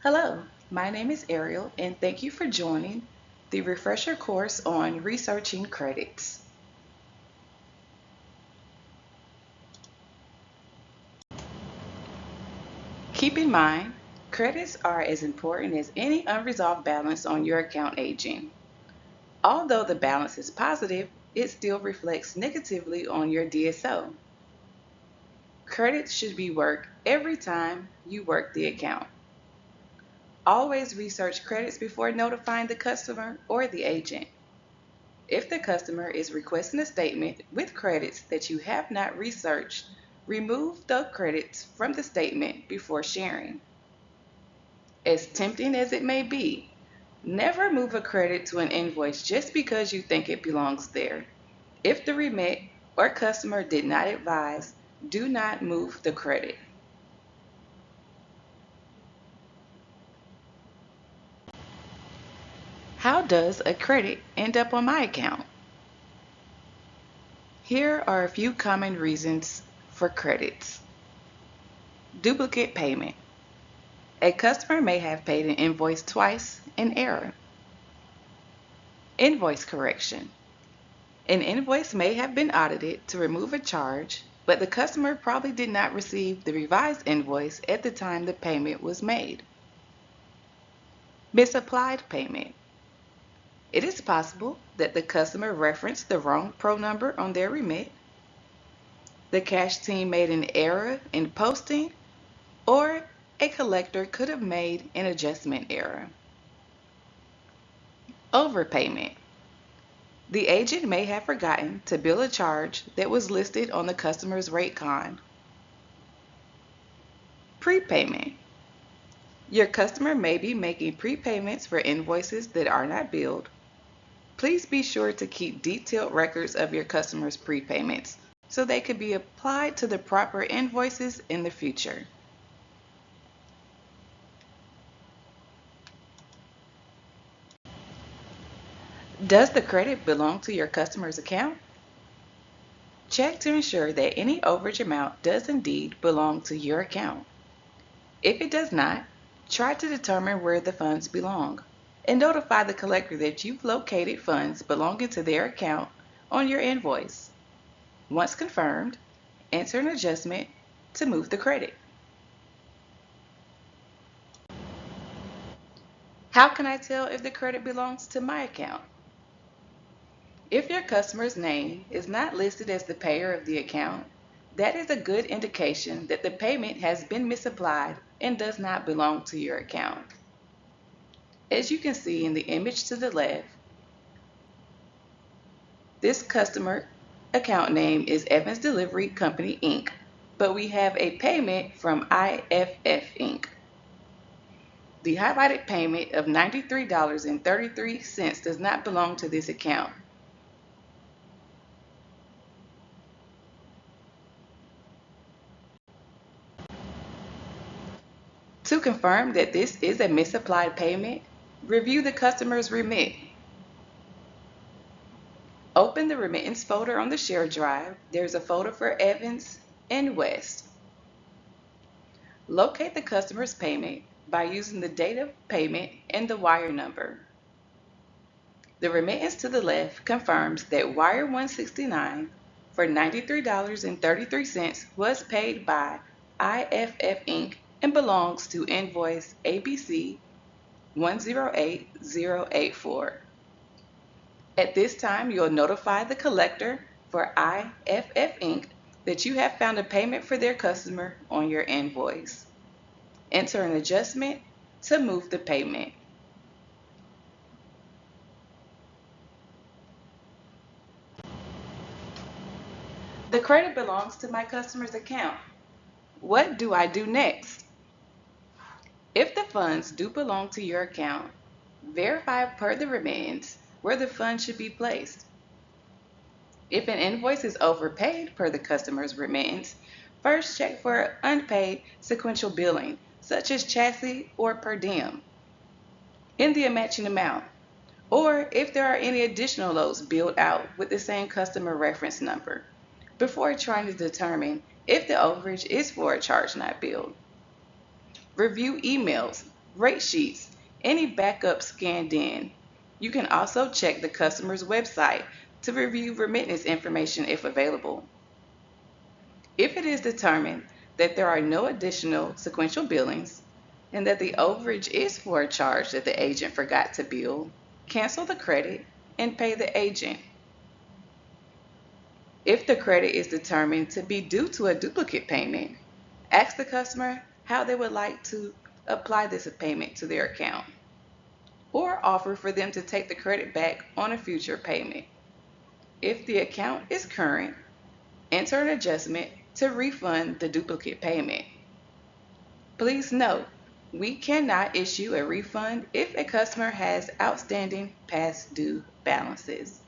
Hello, my name is Ariel, and thank you for joining the refresher course on researching credits. Keep in mind, credits are as important as any unresolved balance on your account aging. Although the balance is positive, it still reflects negatively on your DSO. Credits should be worked every time you work the account. Always research credits before notifying the customer or the agent. If the customer is requesting a statement with credits that you have not researched, remove the credits from the statement before sharing. As tempting as it may be, never move a credit to an invoice just because you think it belongs there. If the remit or customer did not advise, do not move the credit. How does a credit end up on my account? Here are a few common reasons for credits. Duplicate payment. A customer may have paid an invoice twice in error. Invoice correction. An invoice may have been audited to remove a charge, but the customer probably did not receive the revised invoice at the time the payment was made. Misapplied payment. It is possible that the customer referenced the wrong pro number on their remit, the cash team made an error in posting, or a collector could have made an adjustment error. Overpayment. The agent may have forgotten to bill a charge that was listed on the customer's rate con. Prepayment. Your customer may be making prepayments for invoices that are not billed. Please be sure to keep detailed records of your customers' prepayments so they could be applied to the proper invoices in the future. Does the credit belong to your customer's account? Check to ensure that any overage amount does indeed belong to your account. If it does not, try to determine where the funds belong and notify the collector that you've located funds belonging to their account on your invoice. Once confirmed, enter an adjustment to move the credit. How can I tell if the credit belongs to my account? If your customer's name is not listed as the payer of the account, that is a good indication that the payment has been misapplied and does not belong to your account. As you can see in the image to the left, this customer account name is Evans Delivery Company Inc., but we have a payment from IFF Inc. The highlighted payment of $93.33 does not belong to this account. To confirm that this is a misapplied payment, review the customer's remit. Open the remittance folder on the share drive. There's a folder for Evans and West. Locate the customer's payment by using the date of payment and the wire number. The remittance to the left confirms that wire 169 for $93.33 was paid by IFF Inc. and belongs to invoice ABC 108084. At this time, you'll notify the collector for IFF Inc. that you have found a payment for their customer on your invoice. Enter an adjustment to move the payment. The credit belongs to my customer's account. What do I do next? If the funds do belong to your account, verify per the remittance where the funds should be placed. If an invoice is overpaid per the customer's remittance, first check for unpaid sequential billing, such as chassis or per diem, in the matching amount, or if there are any additional loads billed out with the same customer reference number, before trying to determine if the overage is for a charge not billed. Review emails rate sheets, any backup scanned in. You can also check the customer's website to review remittance information if available. If it is determined that there are no additional sequential billings and that the overage is for a charge that the agent forgot to bill, cancel the credit and pay the agent. If the credit is determined to be due to a duplicate payment, ask the customer how they would like to apply this payment to their account, or offer for them to take the credit back on a future payment. If the account is current, enter an adjustment to refund the duplicate payment. Please note, we cannot issue a refund if a customer has outstanding past due balances.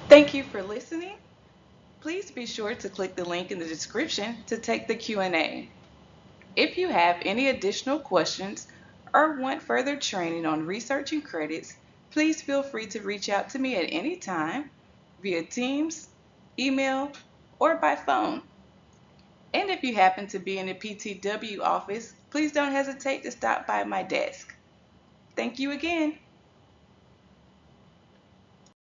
Thank you for listening. Please be sure to click the link in the description to take the Q&A. If you have any additional questions or want further training on researching credits, please feel free to reach out to me at any time via Teams, email, or by phone. And if you happen to be in the PTW office, please don't hesitate to stop by my desk. Thank you again.